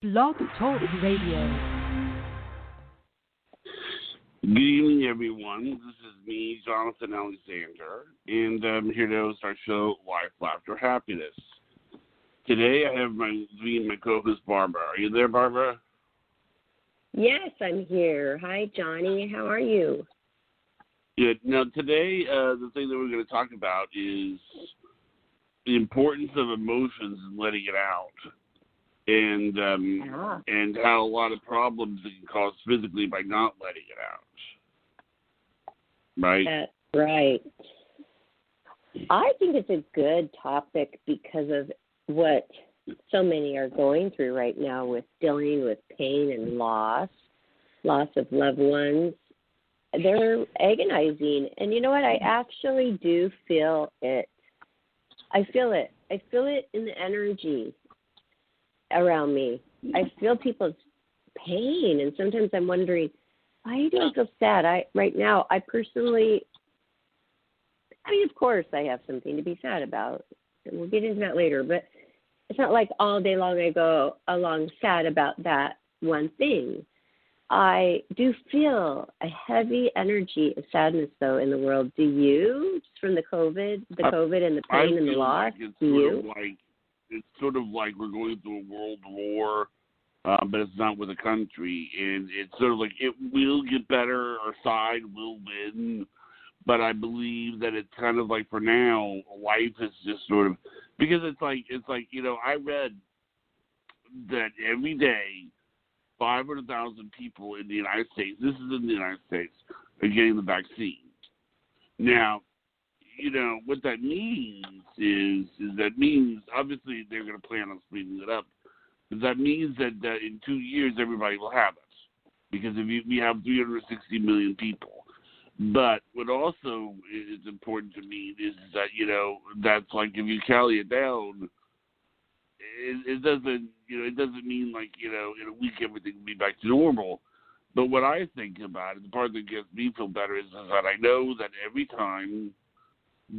Blog Talk Radio. Good evening, everyone. This is me, Jonathan Alexander, and I'm here to host our show, Life, Laughter, Happiness. Today, I have my co-host, Barbara. Are you there, Barbara? Yes, I'm here. Hi, Johnny. How are you? Good. Now, today, the thing that we're going to talk about is the importance of emotions and letting it out. And how a lot of problems it can cause physically by not letting it out. Right? That's right. I think it's a good topic because of what so many are going through right now with dealing with pain and loss of loved ones. They're agonizing. And you know what? I actually do feel it. I feel it. I feel it in the energy around me. I feel people's pain, and sometimes I'm wondering, why do I feel sad? Right now, I personally, of course I have something to be sad about, and we'll get into that later, but it's not like all day long I go along sad about that one thing. I do feel a heavy energy of sadness, though, in the world. Do you? Just from the COVID and the pain and the loss? It's sort of like we're going through a world war, but it's not with a country. And it's sort of like it will get better, our side will win. But I believe that it's kind of like for now, life is just sort of, because it's like, I read that every day, 500,000 people in the United States, this is in the United States, are getting the vaccine. Now, what that means is obviously they're going to plan on speeding it up. But that means that in 2 years everybody will have it, because we have 360 million people. But what also is important to me is that that's like if you tally it down, it doesn't mean like in a week everything will be back to normal. But what I think about it, the part that gets me feel better is that I know that every time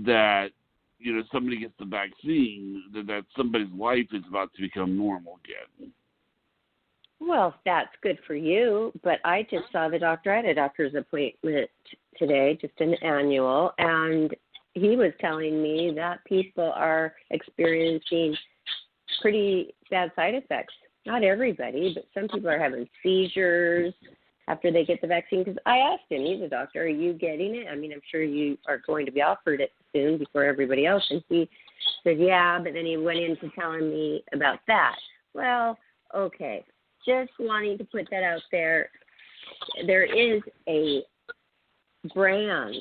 that somebody gets the vaccine, that somebody's life is about to become normal again. Well, that's good for you, but I just saw the doctor. I had a doctor's appointment today, just an annual, and he was telling me that people are experiencing pretty bad side effects. Not everybody, but some people are having seizures after they get the vaccine. Because I asked him, he's a doctor, are you getting it? I'm sure you are going to be offered it soon before everybody else. And he said, yeah, but then he went into telling me about that. Well, okay, just wanting to put that out there. There is a brand.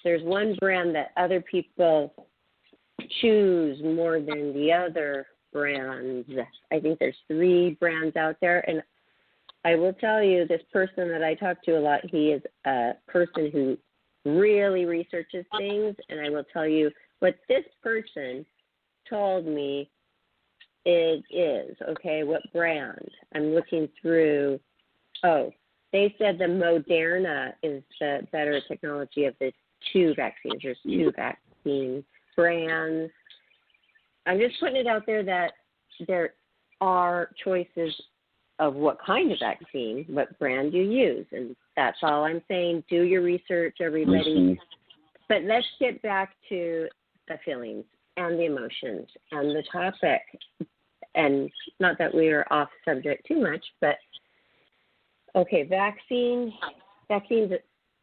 There's one brand that other people choose more than the other brands. I think there's 3 brands out there, and I will tell you, this person that I talk to a lot, he is a person who really researches things, and I will tell you what this person told me it is, okay, what brand. I'm looking through, they said the Moderna is the better technology of the 2 vaccines. There's 2 vaccine brands. I'm just putting it out there that there are choices of what kind of vaccine, what brand you use. And that's all I'm saying. Do your research, everybody. Mm-hmm. But let's get back to the feelings and the emotions and the topic. And not that we are off subject too much, but okay, vaccines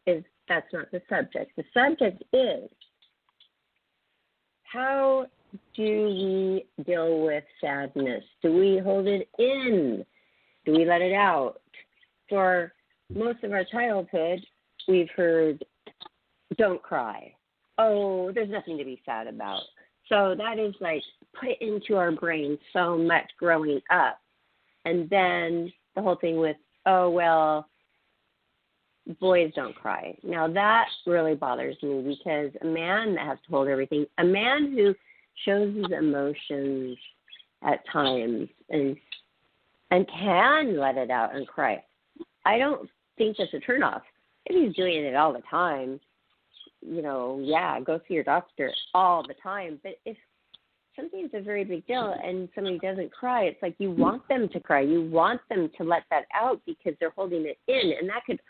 is that's not the subject. The subject is, how do we deal with sadness? Do we hold it in? Do we let it out? For most of our childhood, we've heard, don't cry. Oh, there's nothing to be sad about. So that is like put into our brain so much growing up. And then the whole thing with, oh, well, boys don't cry. Now that really bothers me, because a man that has to hold everything, a man who shows his emotions at times and can let it out and cry, I don't think that's a turnoff. If he's doing it all the time, go see your doctor all the time. But if something's a very big deal and somebody doesn't cry, it's like you want them to cry. You want them to let that out because they're holding it in, and that could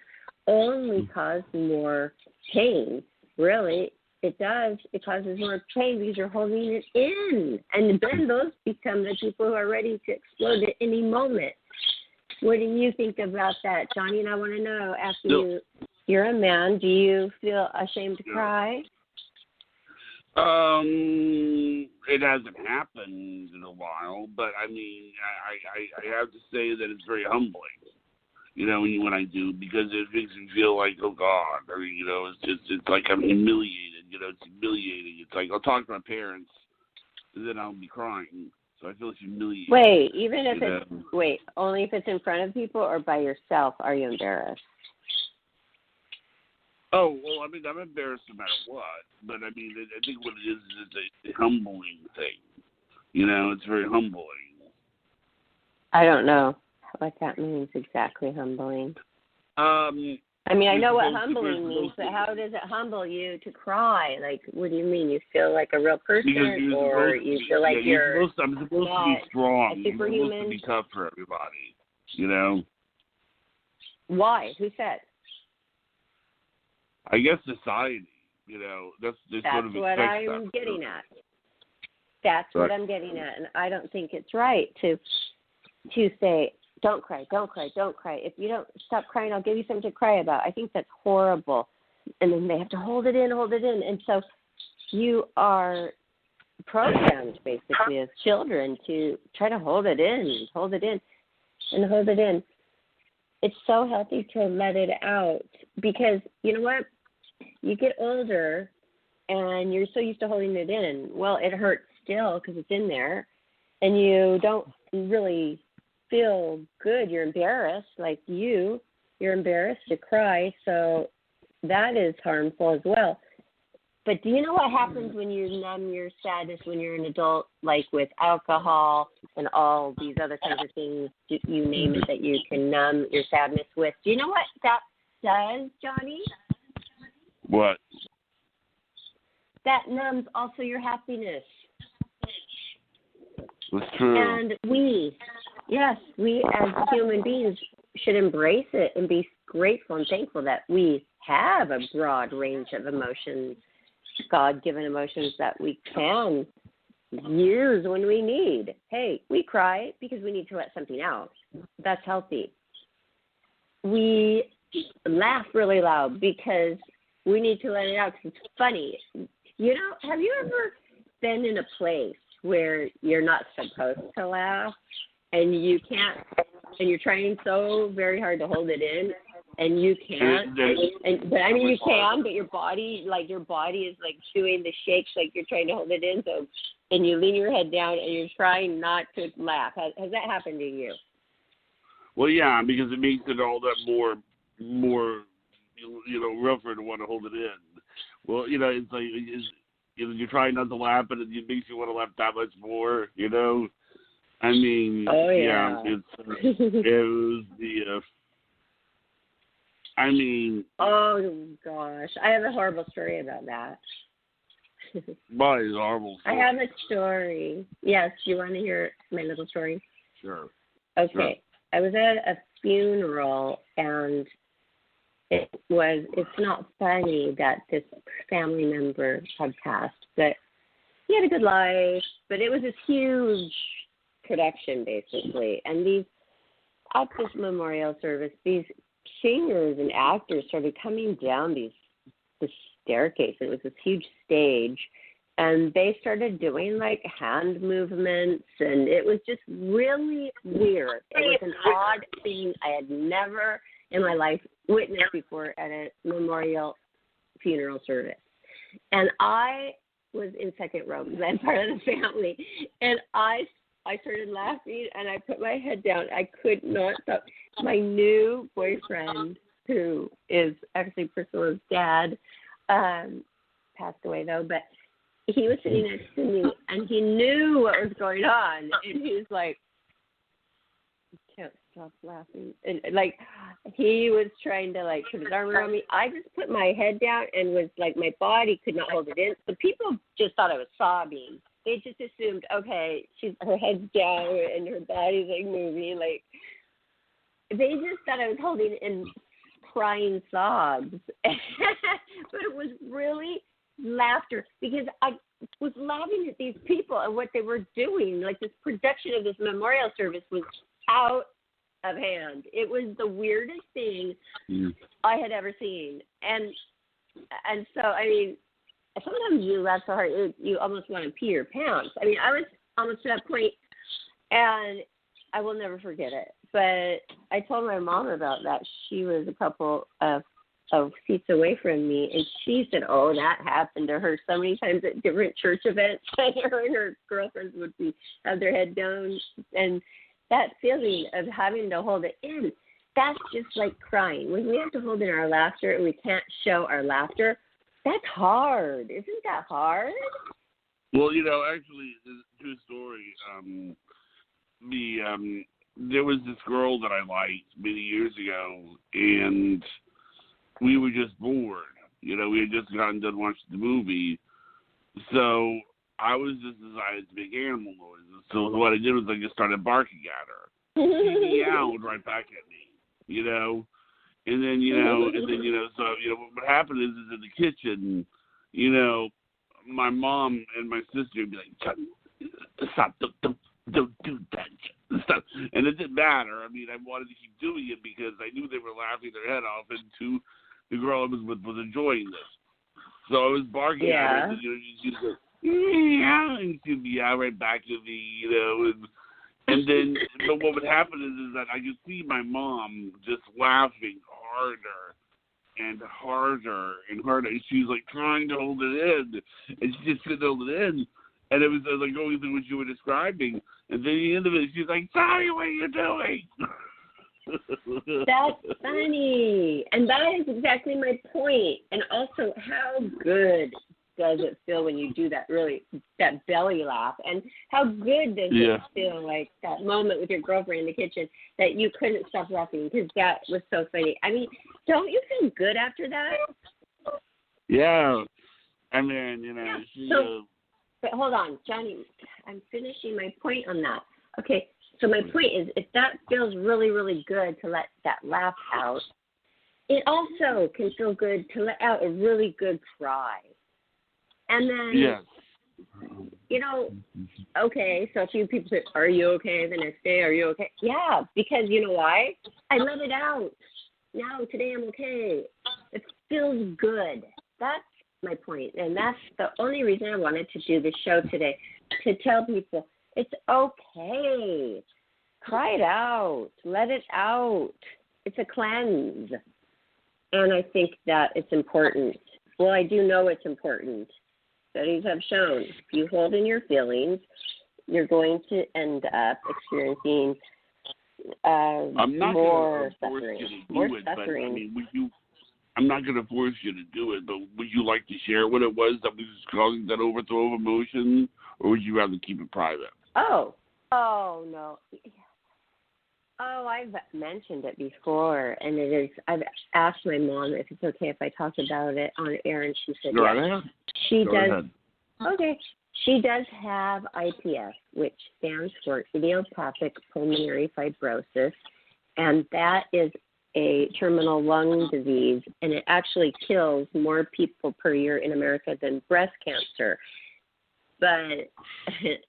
only cause more pain. Really, it does. It causes more pain because you're holding it in. And then those become the people who are ready to explode at any moment. What do you think about that, Johnny? And I want to know, after you're a man, do you feel ashamed to cry? It hasn't happened in a while, but I mean, I have to say that it's very humbling, you know, when I do, because it makes me feel like, oh God, I mean, you know, it's like I'm humiliated, you know, it's humiliating. It's like I'll talk to my parents, and then I'll be crying, so I feel humiliated. Wait, even if only if it's in front of people or by yourself, are you embarrassed? Oh, well, I mean, I'm embarrassed no matter what, but I mean, I think what it is a humbling thing. You know, it's very humbling. I don't know what that means exactly, humbling. I mean, I know what humbling means, but how does it humble you to cry? Like, what do you mean? You feel like a real person, or you feel like I'm supposed to be strong. A superhuman? I'm supposed to be tough for everybody, you know? Why? Who said? I guess society, you know, that's sort of what I'm getting at. That's what I'm getting at, and I don't think it's right to say, don't cry, don't cry, don't cry. If you don't stop crying, I'll give you something to cry about. I think that's horrible. And then they have to hold it in. And so you are programmed, basically, as children to try to hold it in. It's so healthy to let it out because, you know what? You get older and you're so used to holding it in. Well, it hurts still because it's in there, and you don't really feel good. You're embarrassed, like you're embarrassed to cry, so that is harmful as well. But do you know what happens when you numb your sadness when you're an adult, like with alcohol and all these other kinds of things, you name it, that you can numb your sadness with? Do you know what that does, Johnny? What? That numbs also your happiness. That's true. And we as human beings should embrace it and be grateful and thankful that we have a broad range of emotions, God-given emotions that we can use when we need. Hey, we cry because we need to let something out. That's healthy. We laugh really loud because we need to let it out because it's funny. You know, have you ever been in a place where you're not supposed to laugh and you can't, and you're trying so very hard to hold it in and you can't? But I mean, you can, but your body is like doing the shakes, like you're trying to hold it in. So, and you lean your head down and you're trying not to laugh. Has that happened to you? Well, yeah, because it makes it all that more, you know, rougher to want to hold it in. Well, you know, it's like you're trying not to laugh, but it makes you want to laugh that much more. You know, I mean, it was the. I mean. Oh gosh, I have a horrible story about that. My horrible story. I have a story. Yes, you want to hear my little story? Sure. Okay. Sure. I was at a funeral, and it's not funny that this family member had passed, but he had a good life, but it was this huge production, basically. And at this memorial service, these singers and actors started coming down the staircase. It was this huge stage, and they started doing like hand movements, and it was just really weird. It was an odd thing I had never in my life witnessed before at a memorial funeral service. And I was in second row because I'm part of the family, and I started laughing, and I put my head down. I could not stop. My new boyfriend, who is actually Priscilla's dad, passed away though, but he was sitting next to me, and he knew what was going on, and he was like, can't stop laughing. And like, he was trying to like put his arm around me. I just put my head down and was like, my body could not hold it in. The people just thought I was sobbing. they just assumed, okay, her head's down and her body's like moving. Like they just thought I was holding in crying sobs, but it was really laughter because I was laughing at these people and what they were doing. Like this production of this memorial service was out of hand. It was the weirdest thing I had ever seen, and so I mean, sometimes you laugh so hard you almost want to pee your pants. I mean, I was almost to that point, and I will never forget it. But I told my mom about that. She was a couple of seats away from me, and she said, "Oh, that happened to her so many times at different church events." And her and her girlfriends would have their head down, and that feeling of having to hold it in, that's just like crying. When we have to hold in our laughter and we can't show our laughter, that's hard. Isn't that hard? Well, actually, true story. There was this girl that I liked many years ago, and we were just bored. We had just gotten done watching the movie, so I was just decided to make animal noises. So what I did was I just started barking at her. She meowed right back at me, And then, so, what happened is in the kitchen, my mom and my sister would be like, stop, don't do that, stop. And it didn't matter. I mean, I wanted to keep doing it because I knew they were laughing their head off, and the girl I was with was enjoying this. So I was barking at her, and, she'd go, yeah, and she'd meow right back at me, and then, but what would happen is that I could see my mom just laughing harder and harder and harder. And she was like trying to hold it in, and she just couldn't hold it in. And it was like going through what you were describing. And then at the end of it, she's like, "Sorry, what are you doing?" That's funny. And that is exactly my point. And also, how good does it feel when you do that belly laugh? And how good does it feel, like that moment with your girlfriend in the kitchen that you couldn't stop laughing because that was so funny? I mean, don't you feel good after that? Yeah. I mean, but hold on, Johnny, I'm finishing my point on that. Okay, so my point is, if that feels really, really good to let that laugh out, it also can feel good to let out a really good cry. And then, okay, so a few people say, "Are you okay?" The next day, "Are you okay?" Yeah, because you know why? I let it out. Now, today I'm okay. It feels good. That's my point. And that's the only reason I wanted to do this show today, to tell people it's okay. Cry it out. Let it out. It's a cleanse. And I think that it's important. Well, I do know it's important. Studies have shown if you hold in your feelings, you're going to end up experiencing more suffering. More suffering. I mean, I'm not going to force you to do it, but would you like to share what it was that was causing that overthrow of emotion, or would you rather keep it private? Oh, no. Oh, I've mentioned it before, and it is. I've asked my mom if it's okay if I talk about it on air, and she said yes. She does. Okay. She does have IPF, which stands for idiopathic pulmonary fibrosis, and that is a terminal lung disease, and it actually kills more people per year in America than breast cancer. But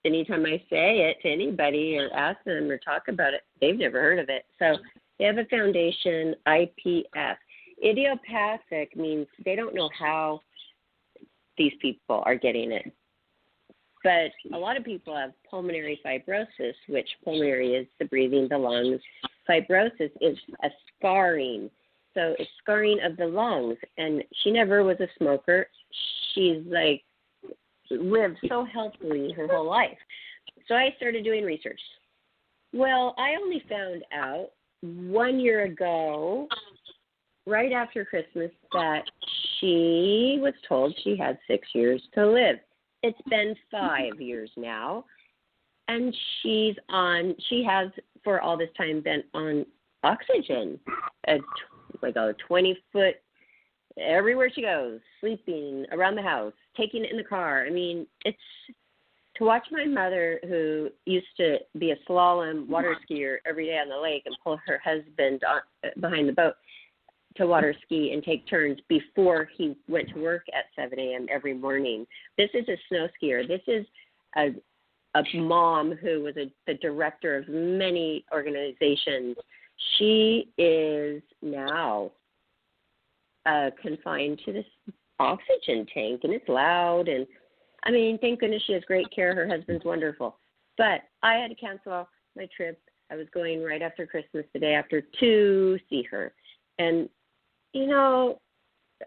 anytime I say it to anybody or ask them or talk about it, they've never heard of it. So they have a foundation, IPF. Idiopathic means they don't know how these people are getting it. But a lot of people have pulmonary fibrosis, which pulmonary is the breathing, the lungs. Fibrosis is a scarring. So it's scarring of the lungs. And she never was a smoker. She's like lived so healthfully her whole life. So I started doing research. Well, I only found out 1 year ago, right after Christmas, that she was told she had 6 years to live. It's been 5 years now, and she has for all this time been on oxygen, like a 20-foot, everywhere she goes, sleeping around the house, taking it in the car. I mean, it's to watch my mother, who used to be a slalom water skier every day on the lake and pull her husband behind the boat to water ski and take turns before he went to work at 7 a.m. every morning. This is a snow skier. This is a mom who was the director of many organizations. She is now confined to this oxygen tank, and it's loud. And, I mean, thank goodness she has great care. Her husband's wonderful. But I had to cancel my trip. I was going right after Christmas, the day after, to see her. And, you know,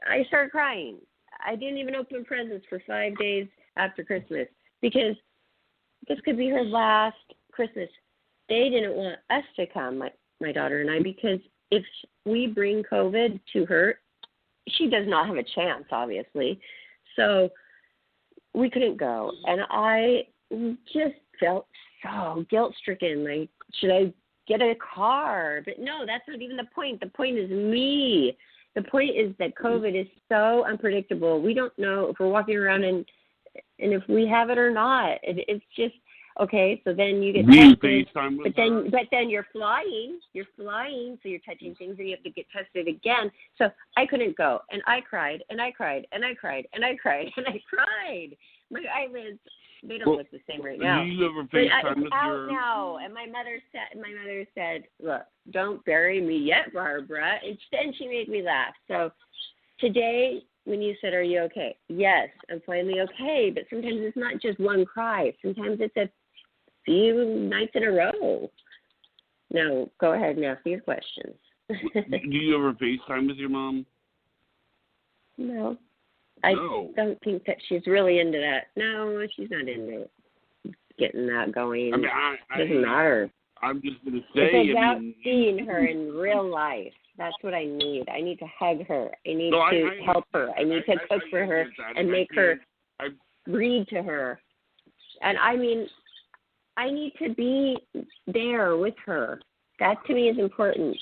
I started crying. I didn't even open presents for 5 days after Christmas because this could be her last Christmas. They didn't want us to come, my daughter and I, because if we bring COVID to her, she does not have a chance, obviously. So we couldn't go. And I just felt so guilt-stricken. Like, should I get a car? But no, that's not even the point. The point is me. The point is that COVID is so unpredictable. We don't know if we're walking around and if we have it or not. It's just, okay, so then you get tested, but then you're flying, so you're touching things and you have to get tested again. So I couldn't go, and I cried, and I cried, and I cried, and I cried, and I cried. My eyelids, they don't look the same right now. Do you ever FaceTime with out now, and my mother said, look, don't bury me yet, Barbara, and then she made me laugh. So today, when you said, are you okay? Yes, I'm finally okay, but sometimes it's not just one cry. Sometimes it's a few nights in a row. Now, go ahead and ask your questions. Do you ever FaceTime with your mom? No. I don't think that she's really into that. No, she's not into getting that going. I mean, doesn't matter. I'm just going to say, it's about seeing her in real life. That's what I need. I need to hug her. I need to help her. I need to cook for her and make her read to her. And I mean, I need to be there with her. That to me is important.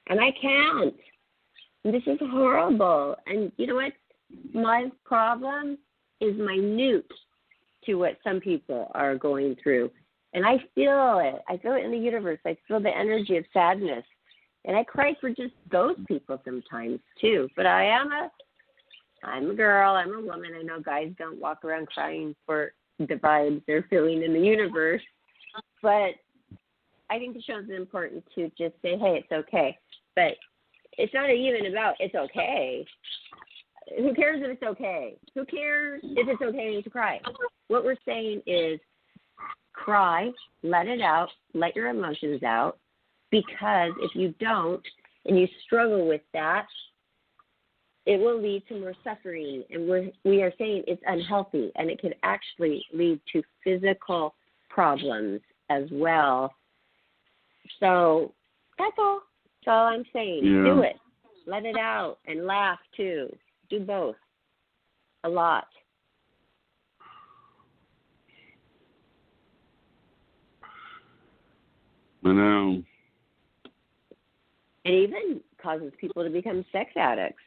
And I can't. This is horrible. And you know what? My problem is minute to what some people are going through. And I feel it. I feel it in the universe. I feel the energy of sadness. And I cry for just those people sometimes, too. But I'm a girl. I'm a woman. I know guys don't walk around crying for the vibes they're feeling in the universe. But I think the show is important to just say, hey, it's okay. But it's not even about it's okay. Who cares if it's okay? Who cares if it's okay to cry? What we're saying is cry, let it out, let your emotions out, because if you don't and you struggle with that, it will lead to more suffering. And we are saying it's unhealthy, and it could actually lead to physical problems as well. So that's all. That's all I'm saying. Yeah. Do it. Let it out and laugh too. Do both. A lot. I know. It even causes people to become sex addicts.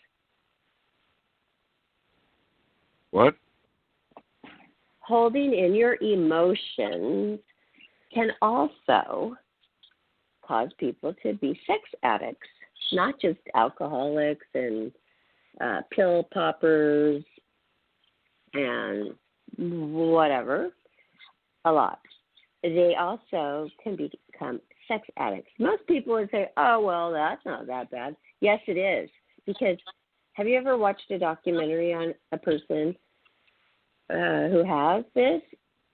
What? Holding in your emotions can also cause people to be sex addicts, not just alcoholics and pill poppers and whatever, a lot. They also can become sex addicts. Most people would say, oh, well, that's not that bad. Yes, it is. Because have you ever watched a documentary on a person who has this?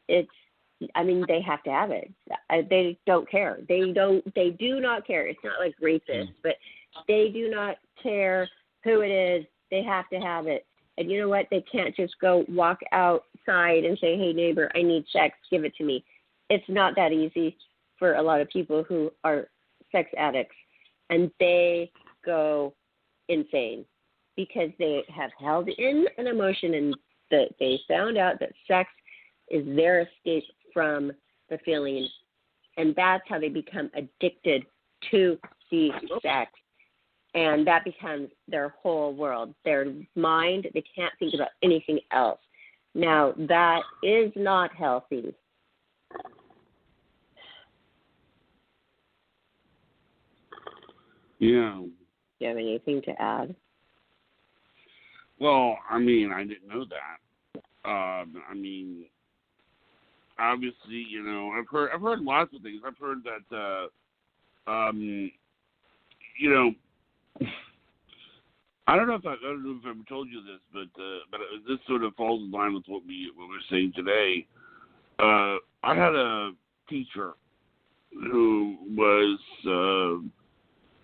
They have to have it. They don't care. They do not care. It's not like rapists, but they do not care who it is. They have to have it. And you know what? They can't just go walk outside and say, hey, neighbor, I need sex. Give it to me. It's not that easy for a lot of people who are sex addicts. And they go insane because they have held in an emotion and that they found out that sex is their escape from the feeling. And that's how they become addicted to the sex. And that becomes their whole world, their mind. They can't think about anything else. Now, that is not healthy. Yeah. Do you have anything to add? Well, I mean, I didn't know that. I mean, obviously, you know, I've heard lots of things. I've heard that, you know, I don't know if I've ever told you this, but this sort of falls in line with what we're saying today. I had a teacher who was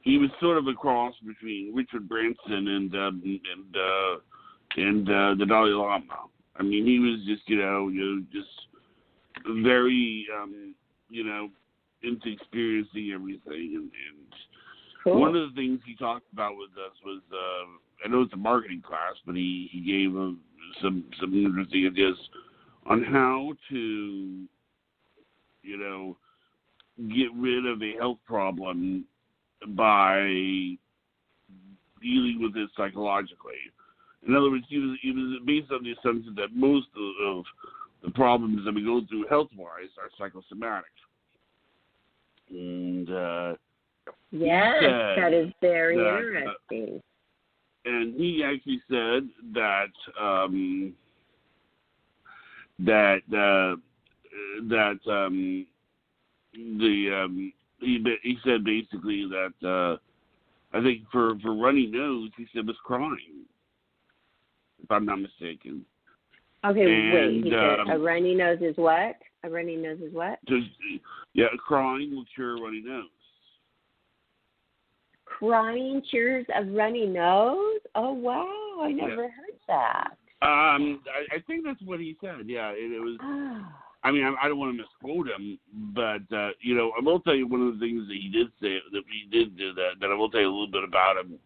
he was sort of a cross between Richard Branson and the Dalai Lama. I mean, he was just just very into experiencing everything, and Cool. one of the things he talked about with us was I know it's a marketing class, but he gave some interesting ideas on how to get rid of a health problem by dealing with it psychologically. In other words, he was based on the assumption that most of the problems that we go through health-wise are psychosomatic. And yes, that is very interesting. And he actually said that he said basically that I think for runny nose, he said was crying, if I'm not mistaken. Okay, wait. He said a runny nose is what? A runny nose is what? Crying will cure a runny nose. Crying cures a runny nose? Oh, wow. I never heard that. I think that's what he said. Yeah, it was. I mean, I don't want to misquote him, but I will tell you one of the things that he did say that we did do that I will tell you a little bit about him.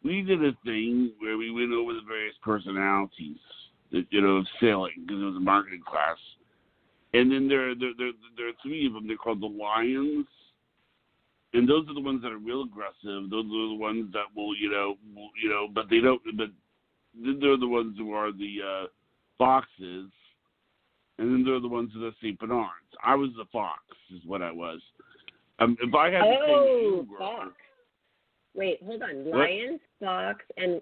We did a thing where we went over the various personalities that of selling, because it was a marketing class, and then there are three of them. They're called the lions. And those are the ones that are real aggressive. Those are the ones that will, but they don't. But then there are the ones who are the foxes, and then there are the ones that are Saint Bernards. I was the fox, is what I was. If I had to say fox. Wait, hold on. Lions, fox, and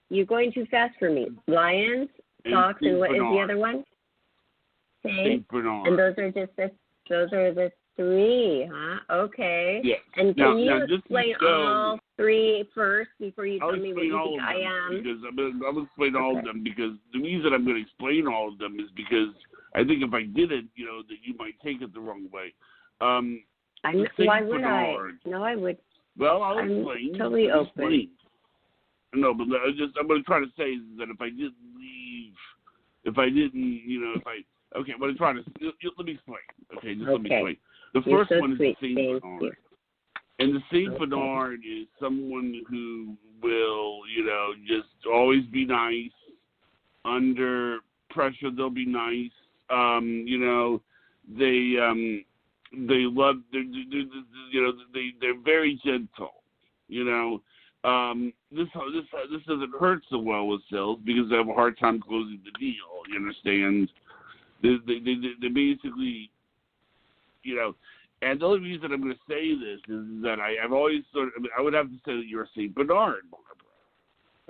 you're going too fast for me. Lions, fox, and what is the other one? Saint Bernard. And those are the three, huh? Okay. Yeah. And can you explain all three first before you tell me what you think I am? Because I'll explain all of them, because the reason I'm going to explain all of them is because I think if I did it, that you might take it the wrong way. Why would I? No, I would. Well, I'll explain. Totally open. No, but I'm going to try to say that if I didn't, okay, I'm going to try to, let me explain. Okay, let me explain. The first one is the Saint Bernard. And the Saint Bernard is someone who will, just always be nice. Under pressure, they'll be nice. They love, they're very gentle. This doesn't hurt so well with sales because they have a hard time closing the deal. You understand? They basically, and the only reason I'm going to say this is that I've always I would have to say that you're a Saint Bernard, Barbara.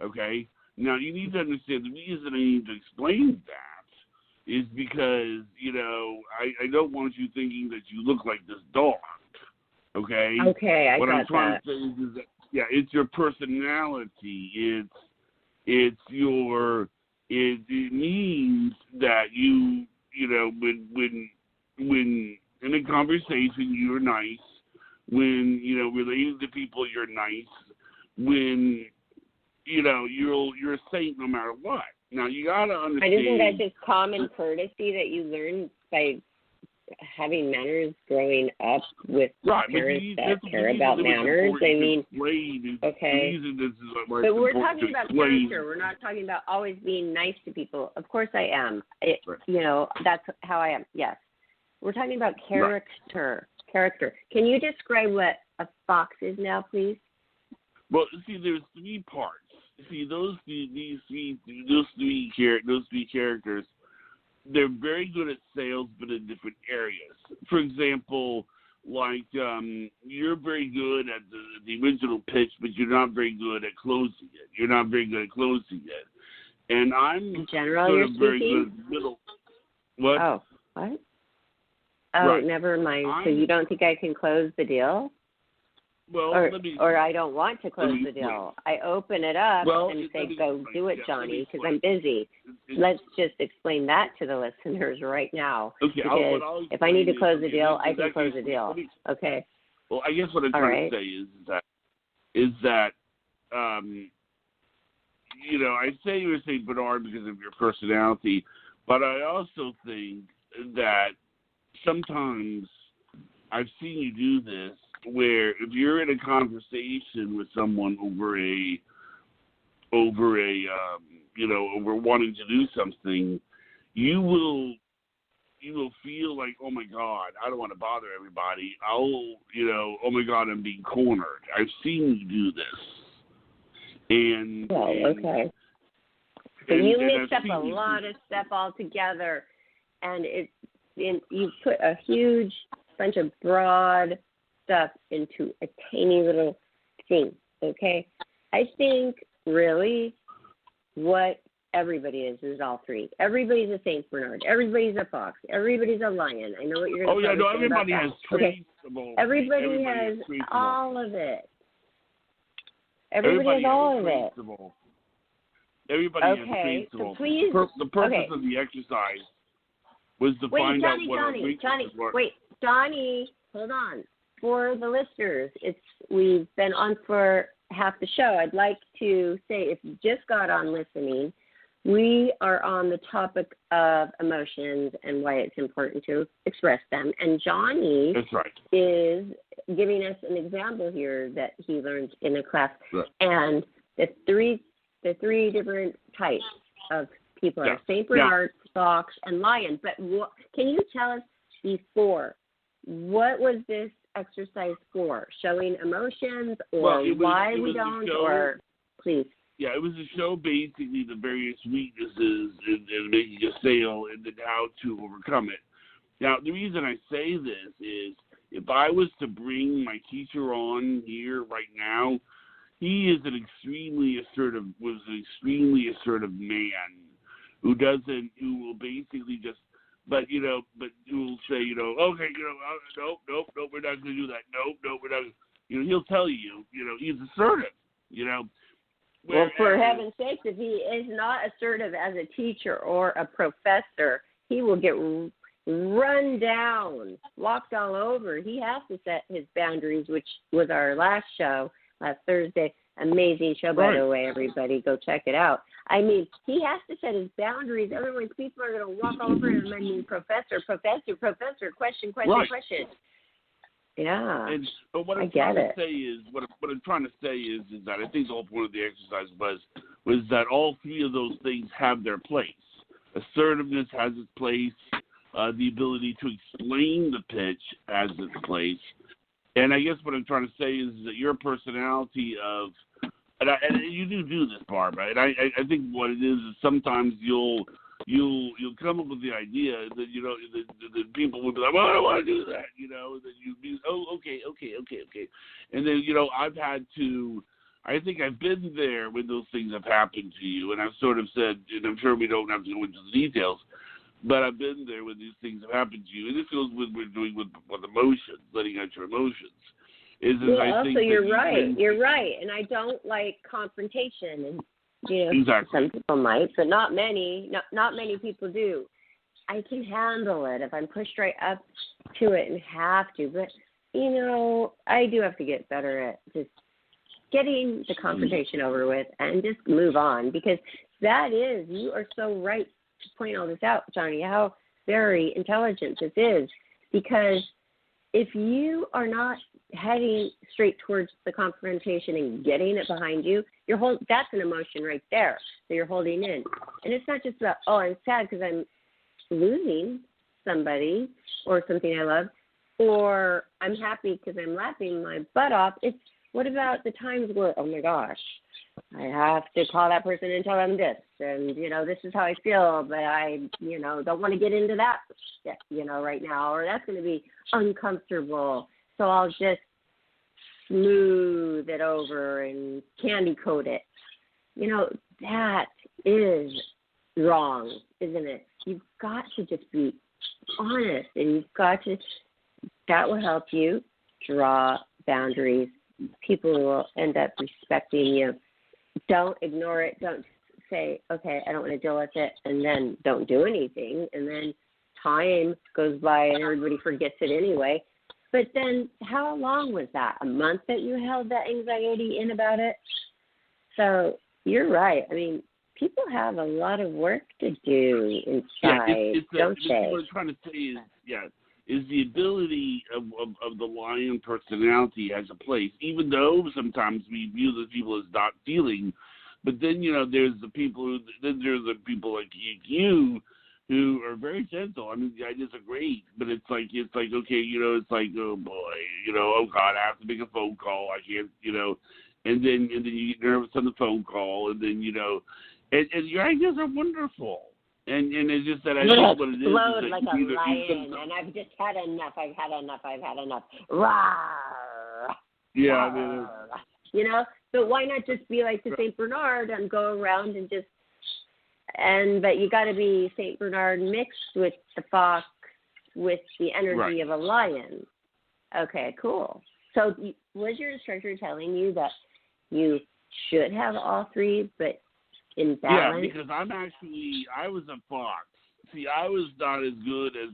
Okay? Now, you need to understand the reason I need to explain that is because, I don't want you thinking that you look like this dog. Okay? Okay, what I'm trying that. to say is that, it's your personality. It means that you, when in a conversation you're nice, when relating to people you're nice, when you're a saint no matter what. Now you gotta understand. I just think that's just common courtesy that you learn by having manners growing up with parents that care about manners. I mean, okay. But we're talking about character. We're not talking about always being nice to people. Of course I am. That's how I am. Yes. We're talking about character. Right. Character. Can you describe what a fox is now, please? Well, see, there's three parts. See, those three characters, they're very good at sales, but in different areas. For example, like you're very good at the original pitch, but you're not very good at closing it. And I'm in general, sort you're of very speaking? good at middle. What? Oh, what? Oh, Right. never mind. So you don't think I can close the deal? Well, or I don't want to close the deal. I open it up and say, go do it, Johnny, because I'm busy. Let's just explain that to the listeners right now. Okay, because if I need to close the deal, I can close the deal. Okay. Well, I guess what I'm trying to say is that I say you're St. Bernard because of your personality, but I also think that sometimes I've seen you do this, where if you're in a conversation with someone over wanting to do something, you will feel like, oh my God, I don't want to bother everybody. Oh my God, I'm being cornered. I've seen you do this. Okay. So you mix up a lot of stuff all together, and you put a huge bunch of broad stuff into a tiny little thing, okay? I think really what everybody is all three. Everybody's a St. Bernard. Everybody's a fox. Everybody's a lion. I know what you're going to say. Everybody has traits of all. Everybody has all of it. Everybody has all of it. Everybody has traits of all. Please. The purpose of the exercise was to find out what our weaknesses were. Wait, Johnny, hold on. For the listeners, we've been on for half the show. I'd like to say, if you just got on listening, we are on the topic of emotions and why it's important to express them. And Johnny is giving us an example here that he learned in a class. Right. And the three different types of people are St. Bernard, Fox, and Lion. But can you tell us before, what was this exercise for? Showing emotions, or why we don't, or please? Yeah, it was to show basically the various weaknesses in making a sale and then how to overcome it. Now, the reason I say this is, if I was to bring my teacher on here right now, he is an extremely assertive man who will basically just, but who will say, okay, nope, we're not going to do that. Nope, we're not. He'll tell you, he's assertive, Well, for heaven's sakes, if he is not assertive as a teacher or a professor, he will get run down, walked all over. He has to set his boundaries, which was our last show, last Thursday. Amazing show, by the way, everybody. Go check it out. I mean, he has to set his boundaries. Otherwise, people are going to walk all over him. I mean, professor, question. Yeah, But what I'm trying to say is that I think the whole point of the exercise was that all three of those things have their place. Assertiveness has its place. The ability to explain the pitch has its place. And I guess what I'm trying to say is that your personality and you do this, Barbara. And I think what it is sometimes you'll come up with the idea that that people will be like, well, I don't want to do that, that you'd be, okay, and then I think I've been there when those things have happened to you, and I've sort of said, and I'm sure we don't have to go into the details, but I've been there when these things have happened to you, and this goes with what we're doing with emotions, letting out your emotions. You're right, and I don't like confrontation, and exactly. Some people might, but not many. Not many people do. I can handle it if I'm pushed right up to it and have to, but I do have to get better at just getting the confrontation over with and just move on, because you are so right to point all this out, Johnny, how very intelligent this is, because if you are not heading straight towards the confrontation and getting it behind you, that's an emotion right there that you're holding in. And it's not just about, I'm sad because I'm losing somebody or something I love, or I'm happy because I'm laughing my butt off. It's What about the times where, oh my gosh, I have to call that person and tell them this, and, this is how I feel, but I, don't want to get into that, right now, or that's going to be uncomfortable, so I'll just smooth it over and candy coat it. That is wrong, isn't it? You've got to just be honest, and that will help you draw boundaries. People will end up respecting you. Don't ignore it. Don't say, okay, I don't want to deal with it, and then don't do anything. And then time goes by and everybody forgets it anyway. But then how long was that? A month that you held that anxiety in about it? So you're right. I mean, people have a lot of work to do inside, don't they? What I'm trying to say is the ability of the lion personality has a place, even though sometimes we view those people as not feeling. But then, there's the people like you who are very gentle. I mean, the ideas are great, but it's like, okay, it's like, oh boy, oh God, I have to make a phone call. I can't, and then you get nervous on the phone call, and then, and your ideas are wonderful. And it's just that I think what it is flowed that like a lion, and I've just had enough. I've had enough. Rawr. Yeah, rawr. But why not just be like the St. Bernard and go around and just, but you got to be St. Bernard mixed with the fox, with the energy of a lion. Okay, cool. So was your instructor telling you that you should have all three, but in balance? Yeah, because I was a fox. See, I was not as good as,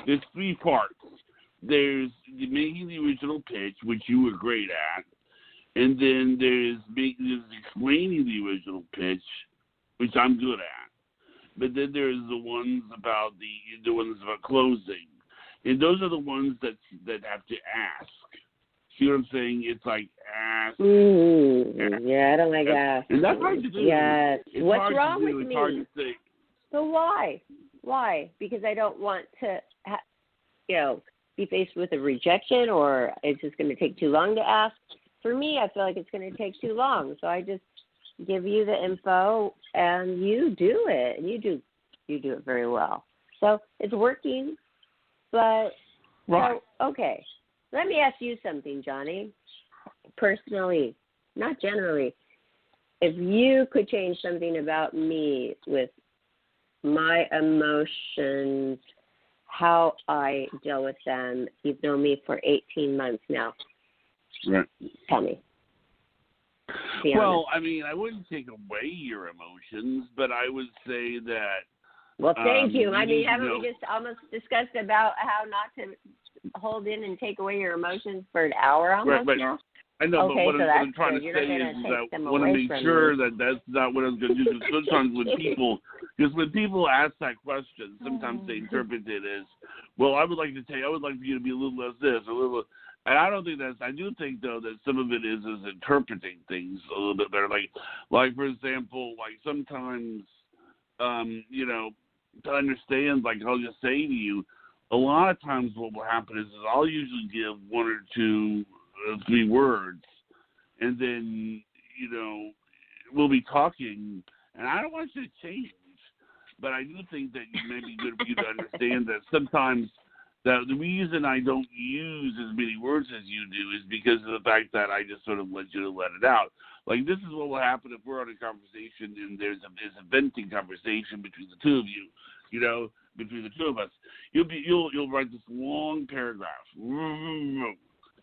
there's three parts. There's making the original pitch, which you were great at, and then there's explaining the original pitch, which I'm good at. But then there's the ones about closing, and those are the ones that have to ask. See what I'm saying? It's like ask. Yeah, I don't like ask. And that's hard to do. Yes. It's What's wrong with it's me? hard to say. So why? Why? Because I don't want to, be faced with a rejection, or it's just going to take too long to ask. For me, I feel like it's going to take too long, so I just give you the info, and you do it, and you do it very well. So it's working, but right. So, okay. Let me ask you something, Johnny. Personally, not generally. If you could change something about me with my emotions, how I deal with them, you've known me for 18 months now. Right. Tell me. Well, I mean, I wouldn't take away your emotions, but I would say that. Well, thank you. I mean, haven't we just almost discussed about how not to hold in and take away your emotions for an hour almost now? I know, okay, but what I'm trying to say is that I want to make sure that that's not what I was going to do. Because sometimes when people ask that question, sometimes they interpret it as, well, I would like for you to be a little less this, a little. And I don't think I do think though that some of it is interpreting things a little bit better. Like for example, like sometimes, to understand, like I'll just say to you, a lot of times what will happen is I'll usually give one or two, 3 words, and then, we'll be talking, and I don't want you to change, but I do think that it may be good for you to understand that sometimes that the reason I don't use as many words as you do is because of the fact that I just sort of let it out. Like, this is what will happen if we're on a conversation and there's a venting conversation between the two of you, between the two of us. You'll write this long paragraph,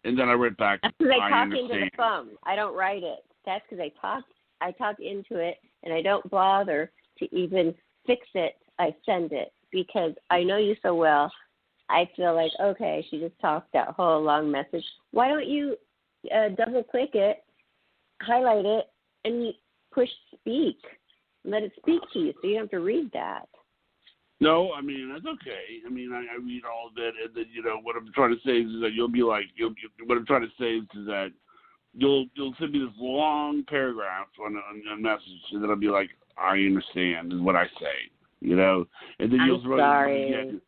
and then I write back. That's because I talk into the phone. I don't write it. That's because I talk into it, and I don't bother to even fix it. I send it because I know you so well. I feel like, okay, she just talked that whole long message. Why don't you double-click it, highlight it, and push speak? Let it speak to you so you don't have to read that. No, I mean, that's okay. I mean, I read all of it, and then, what I'm trying to say is that you'll be like, what I'm trying to say is that you'll send me this long paragraph on a message, and then I'll be like, I understand is what I say, and then you'll throw sorry. it again.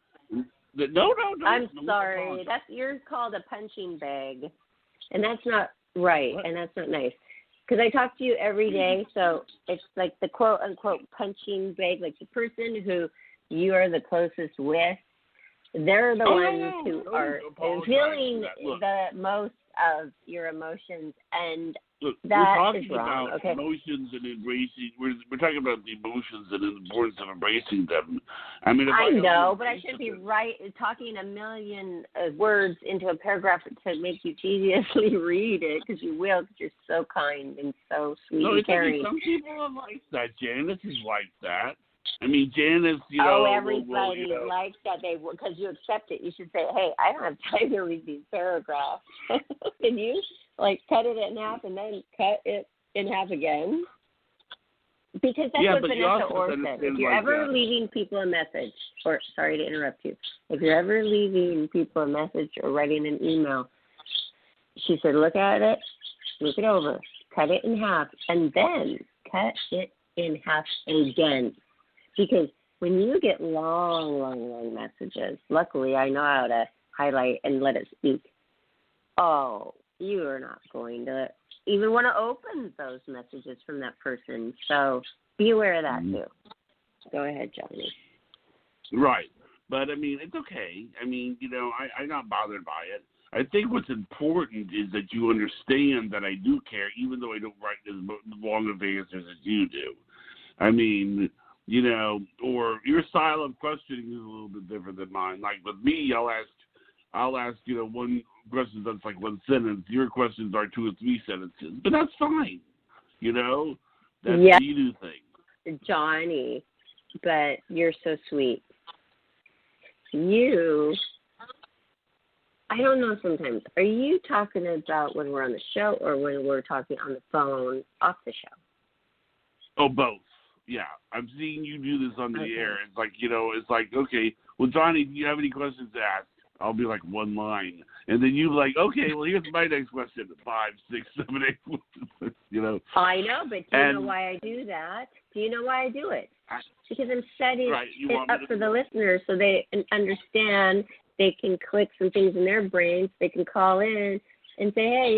No. I'm sorry. You're called a punching bag, and that's not Right, What? and that's not nice. Because I talk to you every day, so it's like the quote-unquote punching bag, like the person who you are the closest with, they're the ones who are feeling the most of your emotions, and look, that we're is talking wrong, about okay? emotions and embracing. We're talking about the emotions and the importance of embracing them. I mean, if I don't know, but I embrace shouldn't be them, talking a million words into a paragraph to make you tediously read it, because you will, because you're so kind and so sweet no, and it's caring. some people are like that. Janice is like that. I mean, Janice, you know. Everybody likes that. Because you accept it. You should say, hey, I don't have time to read these paragraphs. Can you, cut it in half and then cut it in half again? Because that's what Vanessa Orr said. If you're ever leaving people a message, or sorry to interrupt you, if you're ever leaving people a message or writing an email, she said, look at it, look it over, cut it in half, and then cut it in half again. Because when you get long messages, luckily I know how to highlight and let it speak. Oh, you are not going to even want to open those messages from that person. So be aware of that too. Go ahead, Johnny. Right. But, I mean, it's okay. I mean, you know, I'm not bothered by it. I think what's important is that you understand that I do care, even though I don't write as long of answers as you do. I mean, you know, or your style of questioning is a little bit different than mine. Like with me, I'll ask, you know, one question that's like one sentence. Your questions are 2 or 3 sentences, but that's fine. You know, that's how you do things. Johnny, but you're so sweet. I don't know sometimes. Are you talking about when we're on the show or when we're talking on the phone off the show? Oh, both. Yeah, I'm seeing you do this on the air. It's like, you know, it's like, okay, well, Johnny, do you have any questions to ask? I'll be like one line. And then you like, okay, well, here's my next question. 5, 6, 7, 8, you know. I know, but do you know why I do that? Do you know why I do it? Because I'm setting it up for the listeners so they understand. They can click some things in their brains. They can call in and say, hey,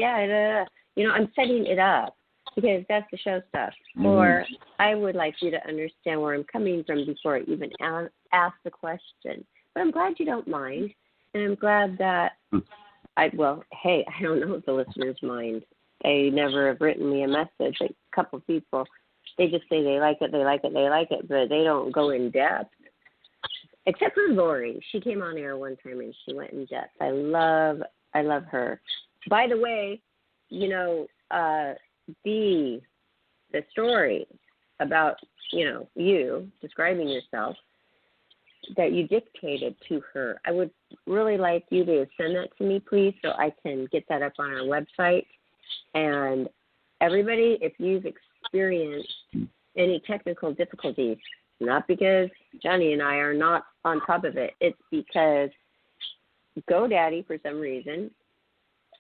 you know, I'm setting it up. Because that's the show stuff. Or I would like you to understand where I'm coming from before I even ask the question. But I'm glad you don't mind. And I'm glad that, I don't know if the listeners mind. They never have written me a message. Like a couple of people, they just say they like it, but they don't go in depth. Except for Lori. She came on air one time and she went in depth. I love her. By the way, you know, the story about, you know, you describing yourself that you dictated to her, I would really like you to send that to me, please, so I can get that up on our website. And everybody, if you've experienced any technical difficulties, not because Johnny and I are not on top of it, it's because GoDaddy, for some reason,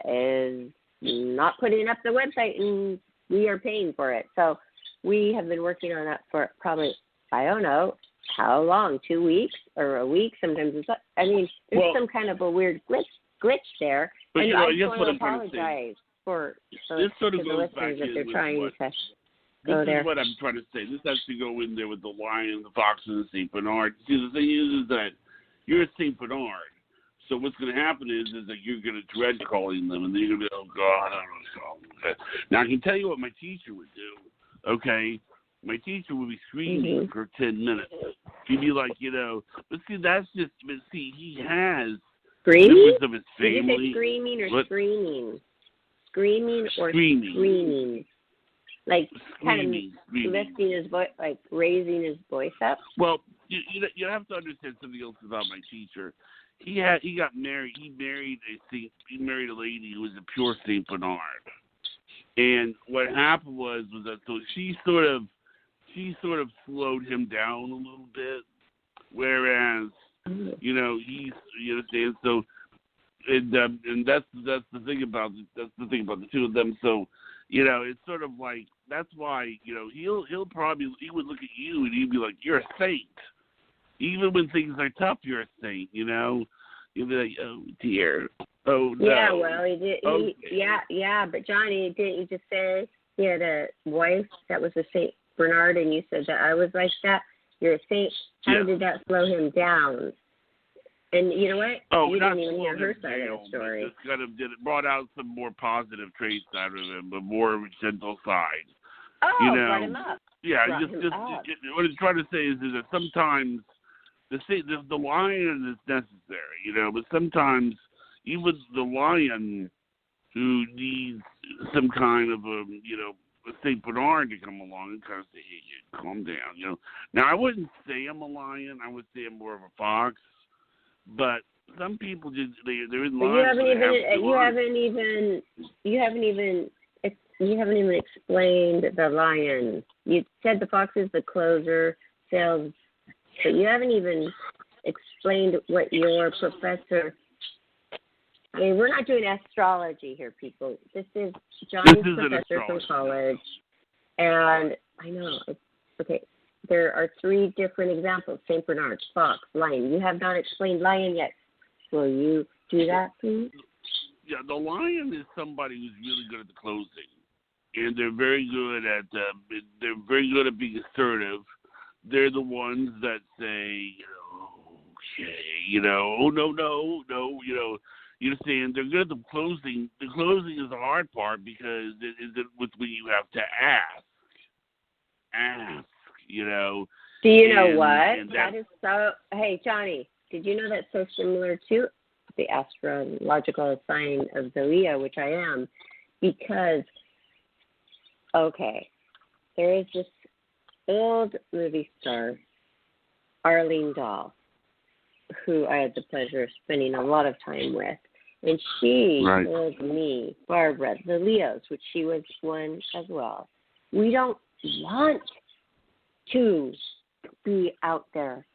is not putting up the website, and we are paying for it. So we have been working on that for probably, I don't know, how long, 2 weeks or a week? Sometimes it's, there's some kind of a weird glitch there. But, and you know, I just want to apologize this sort of to the goes listeners back if they're in trying with to go there. This is what I'm trying to say. This has to go in there with the lion, the fox, and the St. Bernard. See, the thing is that you're a St. Bernard. So what's going to happen is that you're going to dread calling them, and then you're going to be, oh, God, I don't want to call them. Now, I can tell you what my teacher would do, okay? My teacher would be screaming for 10 minutes. She'd be like, you know, but see, he has members of his family. Did you say screaming or screaming? Screaming or screaming? Like kind of lifting his voice, like raising his voice up? Well, you have to understand something else about my teacher. He got married. He married a lady who was a pure Saint Bernard. And what happened was that so she sort of slowed him down a little bit, whereas you understand. So and that's the thing about the two of them. So you know, it's sort of like that's why you know he would look at you and he'd be like, you're a saint. Even when things are tough, you're a saint, you know. You'll be like, oh, dear. Oh no. Yeah, well, he did. Okay. Yeah. But Johnny, didn't you just say he had a wife that was a Saint Bernard, and you said that I was like that? You're a saint. How did that slow him down? And you know what? Oh, you not didn't even hear her slow side him of the story. Just kind of brought out some more positive traits out of him, but more of a gentle side. Oh, brought him up. Yeah, Up. what I'm trying to say is that sometimes the lion is necessary, but sometimes even the lion who needs some kind of a Saint Bernard to come along and kind of say, hey, calm down, Now I wouldn't say I'm a lion. I would say I'm more of a fox. But some people just they're in lions. You haven't even explained the lion. You said the fox is the closer, sales, but you haven't even explained what your professor. I mean, we're not doing astrology here, people. This is Johnny's professor from college, and I know. Okay, there are 3 different examples: Saint Bernard, fox, lion. You have not explained lion yet. Will you do that, please? Yeah, the lion is somebody who's really good at the closing, and they're very good at being assertive. They're the ones that say, okay, oh no, You're saying they're good at the closing. The closing is the hard part because it is when you have to ask. Do you know what? That is so. Hey, Johnny, did you know that's so similar to the astrological sign of the Leo, which I am? Because, okay, there is this old movie star, Arlene Dahl, who I had the pleasure of spending a lot of time with. And she told me, Barbara, the Leos, which she was one as well, we don't want to be out there.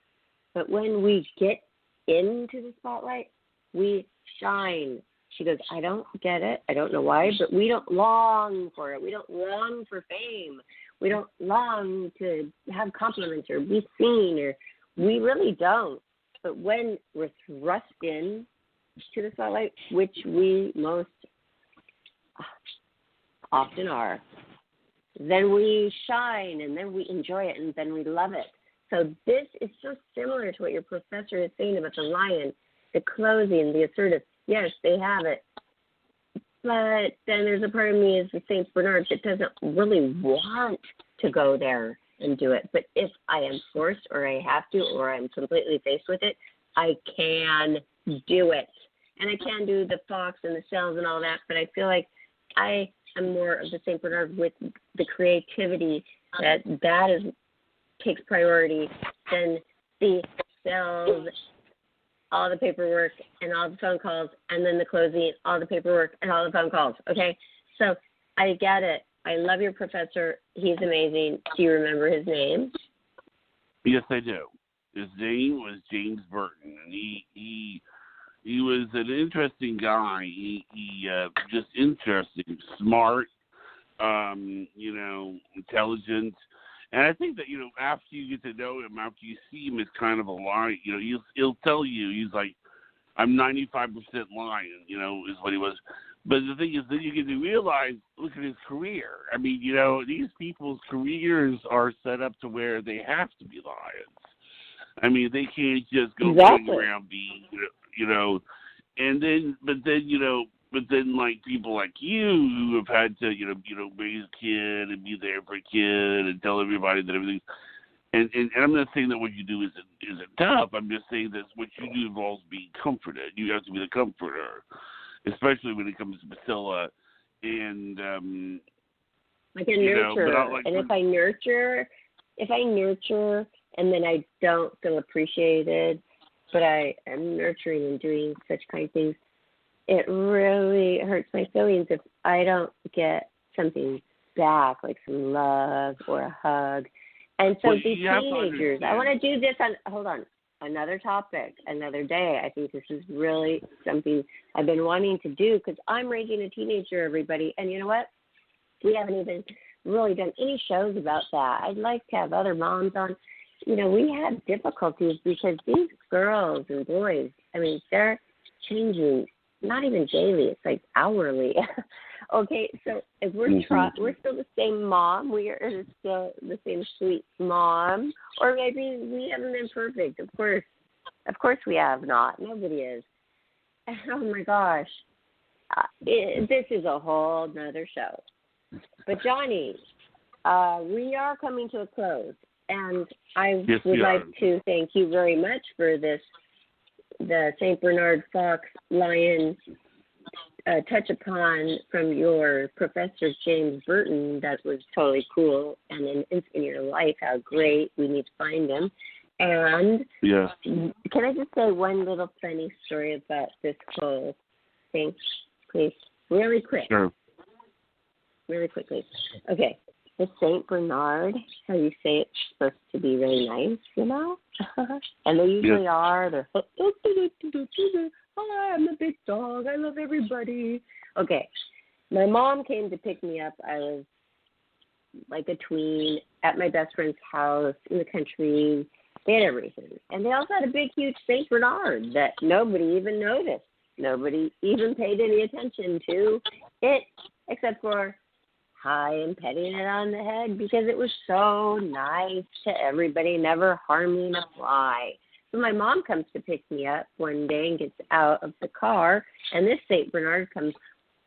But when we get into the spotlight, we shine. She goes, I don't get it. I don't know why, but we don't long for it. We don't long for fame. We don't long to have compliments or be seen, or we really don't. But when we're thrust in to the spotlight, which we most often are, then we shine, and then we enjoy it, and then we love it. So this is so similar to what your professor is saying about the lion, the closing, the assertive. Yes, they have it. But then there's a part of me as the Saint Bernard that doesn't really want to go there and do it. But if I am forced or I have to or I'm completely faced with it, I can do it. And I can do the fox and the cells and all that, but I feel like I am more of the St. Bernard with the creativity that takes priority than the cells, all the paperwork and all the phone calls, and then the closing, all the paperwork and all the phone calls, okay? So I get it. I love your professor. He's amazing. Do you remember his name? Yes, I do. His name was James Burton, and he was an interesting guy. He just interesting, smart, intelligent. And I think that, after you get to know him, after you see him as kind of a lion, he'll tell you, he's like, I'm 95% lion, is what he was. But the thing is, then you get to realize, look at his career. I mean, these people's careers are set up to where they have to be lions. I mean, they can't just go going around being, and then, but then, like people like you who have had to, raise a kid and be there for a kid and tell everybody that everything's, and I'm not saying that what you do isn't tough. I'm just saying that what you do involves being comforted. You have to be the comforter, especially when it comes to Priscilla, and I can nurture, and if I nurture, and then I don't feel appreciated, but I am nurturing and doing such kind things, it really hurts my feelings if I don't get something back, like some love or a hug. And so these teenagers, I want to do this another topic, another day. I think this is really something I've been wanting to do because I'm raising a teenager, everybody. And you know what? We haven't even really done any shows about that. I'd like to have other moms on. We have difficulties because these girls and boys, I mean, they're changing not even daily. It's like hourly. Okay, so if we're we're still the same mom. We are still the same sweet mom, or maybe we haven't been perfect. Of course, we have not. Nobody is. Oh my gosh, this is a whole nother show. But Johnny, we are coming to a close, and I would like to thank you very much for this, the St. Bernard Fox Lion touch upon from your Professor James Burton. That was totally cool, and an instant in your life. How great! We need to find him. And can I just say one little funny story about this whole thing, please? Really quick. Sure. Really quickly. Okay. The St. Bernard, how you say it's supposed to be really nice, you know? And they usually are. They're, hi, I'm a big dog. I love everybody. Okay. My mom came to pick me up. I was like a tween at my best friend's house in the country. They had everything. And they also had a big, huge St. Bernard that nobody even noticed. Nobody even paid any attention to it, except for hi and petting it on the head, because it was so nice to everybody, never harming a fly. So my mom comes to pick me up one day and gets out of the car, and this St. Bernard comes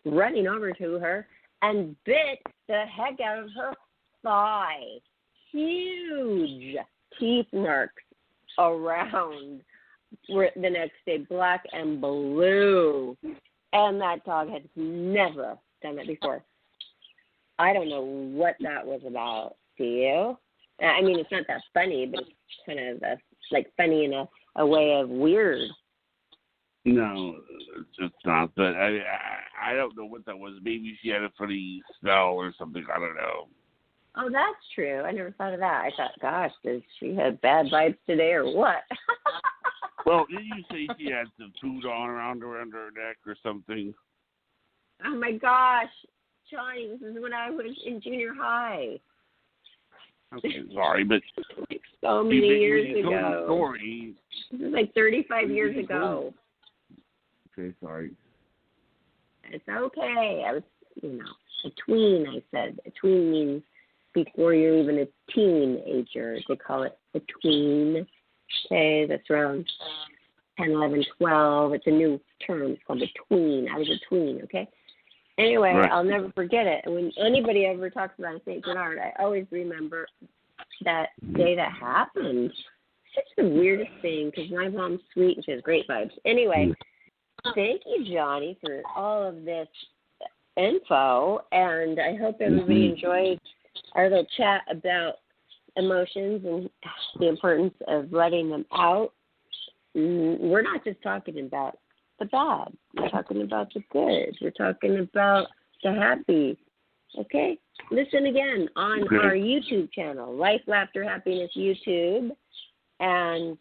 running over to her and bit the heck out of her thigh. Huge teeth marks around the next day, black and blue. And that dog had never done that before. I don't know what that was about. Do you? I mean, it's not that funny, but it's kind of funny in a way of weird. No, it's not. But I don't know what that was. Maybe she had a funny smell or something. I don't know. Oh, that's true. I never thought of that. I thought, gosh, does she have bad vibes today or what? Well, didn't you say she had some food on around her neck or something? Oh my gosh, Johnny, this is when I was in junior high. Okay, sorry, but so many years ago. Story. This is like 35 years ago. Okay, sorry. It's okay. I was, a tween, I said. A tween means before you're even a teenager. They call it a tween. Okay, that's around 10, 11, 12. It's a new term. It's called a tween. I was a tween, okay? Anyway, right. I'll never forget it. And when anybody ever talks about St. Bernard, I always remember that day that happened. It's just the weirdest thing because my mom's sweet and she has great vibes. Anyway, thank you, Johnny, for all of this info. And I hope everybody enjoyed our little chat about emotions and the importance of letting them out. We're not just talking about the bad. We're talking about the good. We're talking about the happy. Okay? Listen again on our YouTube channel, Life, Laughter, Happiness YouTube. And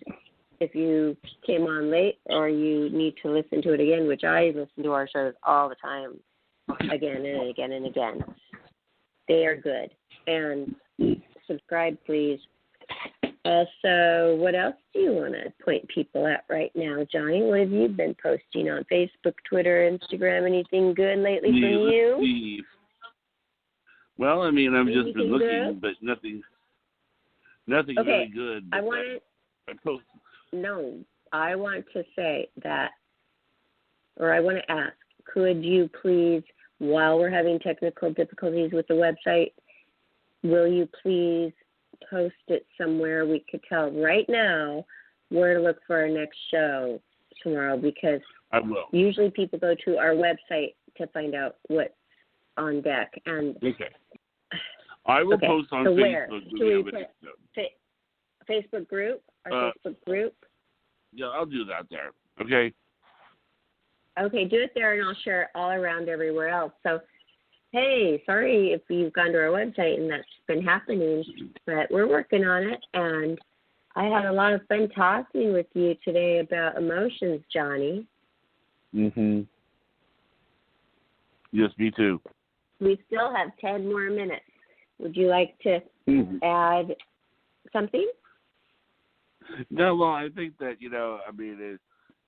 if you came on late or you need to listen to it again, which I listen to our shows all the time, again and again and again, they are good. And subscribe, please. Also, what else do you want to point people at right now, Johnny? What have you been posting on Facebook, Twitter, Instagram? Anything good lately from you? Well, I mean, I've just been looking, but nothing really good. I want to say that, or I want to ask, could you please, while we're having technical difficulties with the website, will you please post it somewhere we could tell right now where to look for our next show tomorrow? Because I will. Usually people go to our website to find out what's on deck. And I will post on Facebook. Where? Facebook group? Our Facebook group? Yeah, I'll do that there. Okay. Okay, do it there, and I'll share it all around everywhere else. So, hey, sorry if you've gone to our website and that's been happening, but we're working on it, and I had a lot of fun talking with you today about emotions, Johnny. Yes, me too. We still have 10 more minutes. Would you like to add something? No, well, I think that,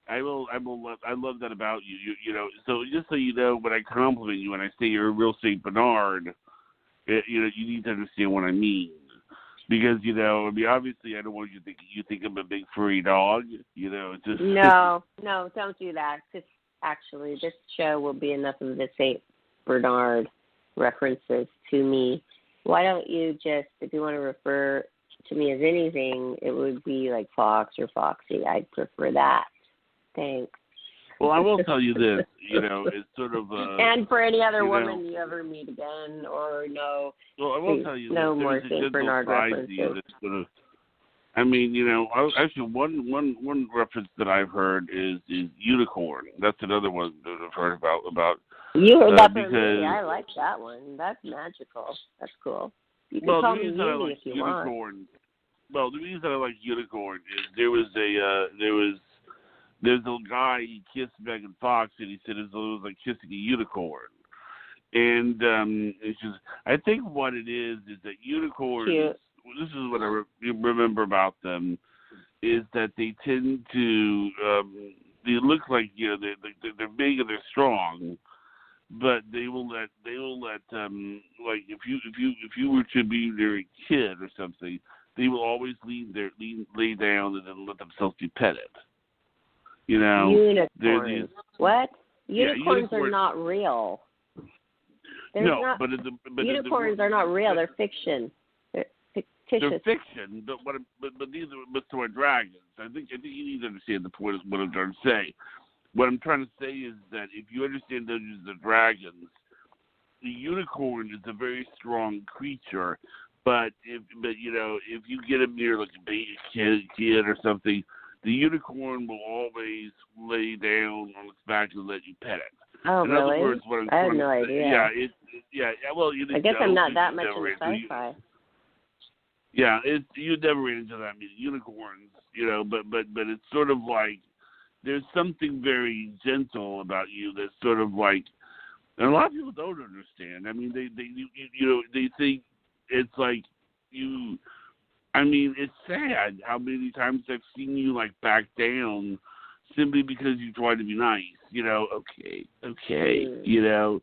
I will. I love that about you. You know. So just so you know, when I compliment you, when I say you're a real Saint Bernard, you know, you need to understand what I mean. Because you know, I mean, obviously, I don't want you think I'm a big furry dog. You know, it's just No, don't do that. Just actually, this show will be enough of the Saint Bernard references to me. Why don't you just, if you want to refer to me as anything, it would be like Fox or Foxy. I'd prefer that. Thanks. Well, I will tell you this. You know, it's sort of and for any other woman know, you ever meet again or no. Well, I will tell you no this. more There's a Saint gentle Bernard side references. to you that's sort of. I mean, you know, actually, one reference that I've heard is unicorn. That's another one that I've heard about. You heard that from because, me. I like that one. That's magical. That's cool. You can well, call the me reason I Uni like if you unicorn. want. Well, the reason I like unicorn is there's a guy, he kissed Megan Fox and he said it was like kissing a unicorn. And it's just, I think what it is that unicorns. Cute. This is what I remember about them, is that they tend to they look like, you know, they're big and they're strong, but they will let like if you were to be their kid or something, they will always lay down and then let themselves be petted. You know, unicorns. What? Unicorns yeah, are not real. Unicorns are not real. They're fiction. They're fictitious. They're fiction, but these are dragons. I think you need to understand the point of what I'm trying to say. What I'm trying to say is that if you understand those as the dragons, the unicorn is a very strong creature. But if you get him near like a baby kid or something, the unicorn will always lay down on its back and let you pet it. Oh, In really? other words, I had no idea. Well, I guess I'm not that much into sci-fi. Yeah, you never ran into that many unicorns, you know. But it's sort of like there's something very gentle about you that's sort of like, and a lot of people don't understand. I mean, they think it's like you. I mean, it's sad how many times I've seen you like back down simply because you tried to be nice. You know, okay, you know.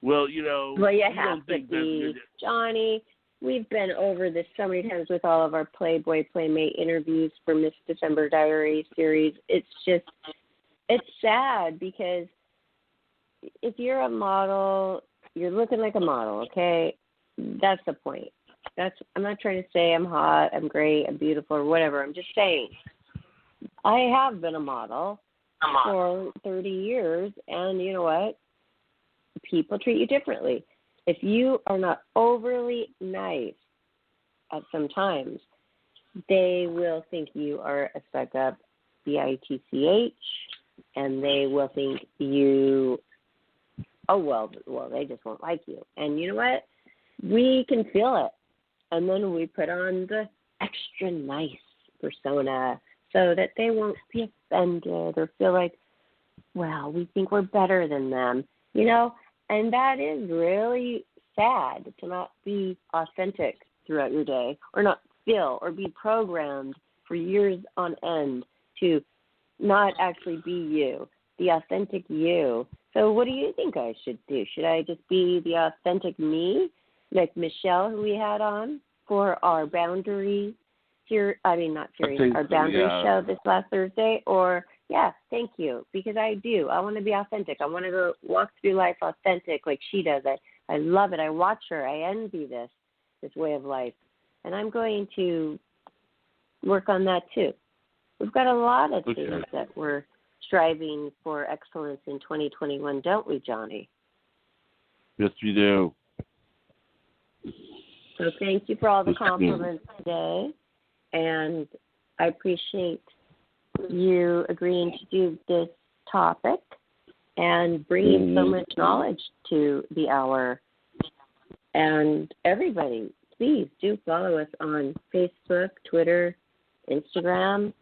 Well, you know. Well, you don't have to think be, Johnny. We've been over this so many times with all of our Playboy Playmate interviews for Miss December Diary series. It's sad because if you're a model, you're looking like a model, okay? That's the point. I'm not trying to say I'm hot, I'm great, I'm beautiful, or whatever. I'm just saying I have been a model for 30 years, and you know what? People treat you differently. If you are not overly nice at some times, they will think you are a stuck-up bitch, and they will think you, well, they just won't like you. And you know what? We can feel it. And then we put on the extra nice persona so that they won't be offended or feel like, well, we think we're better than them, you know? And that is really sad to not be authentic throughout your day or not feel or be programmed for years on end to not actually be you, the authentic you. So what do you think I should do? Should I just be the authentic me, like Michelle, who we had on for our boundary our boundary show this last Thursday? Or, yeah, thank you, because I do. I want to be authentic. I want to go walk through life authentic like she does. I love it. I watch her. I envy this way of life. And I'm going to work on that too. We've got a lot of things that we're striving for excellence in 2021, don't we, Johnny? Yes, we do. So thank you for all the compliments today. And I appreciate you agreeing to do this topic and bringing so much knowledge to the hour. And everybody, please do follow us on Facebook, Twitter, Instagram.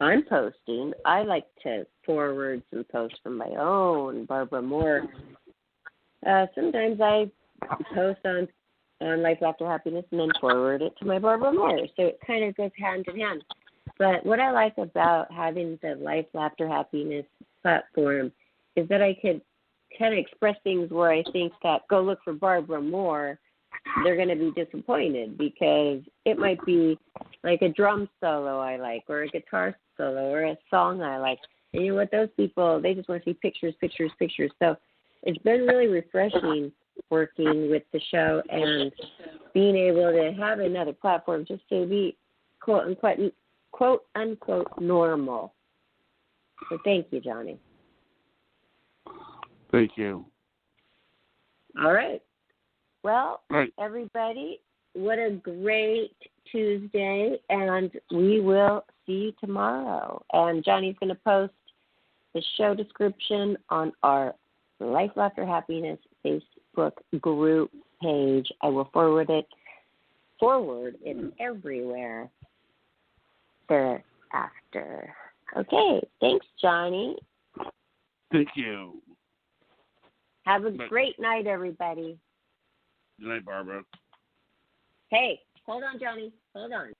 I'm posting. I like to forward some posts from my own, Barbara Moore. Sometimes I post on Life After Happiness and then forward it to my Barbara Moore. So it kind of goes hand in hand. But what I like about having the Life, Laughter, Happiness platform is that I could kind of express things where I think that go look for Barbara Moore, they're going to be disappointed because it might be like a drum solo I like or a guitar solo or a song I like. And you know what? Those people, they just want to see pictures, pictures, pictures. So it's been really refreshing working with the show and being able to have another platform just to be quote unquote normal. So thank you, Johnny. Thank you. All right. Well, Right. everybody, what a great Tuesday, and we will see you tomorrow. And Johnny's going to post the show description on our Life, Laughter, Happiness Facebook group page. I will forward it everywhere thereafter. Okay, thanks, Johnny. Thank you. Have a great night, everybody. Good night, Barbara. Hey, hold on, Johnny. Hold on.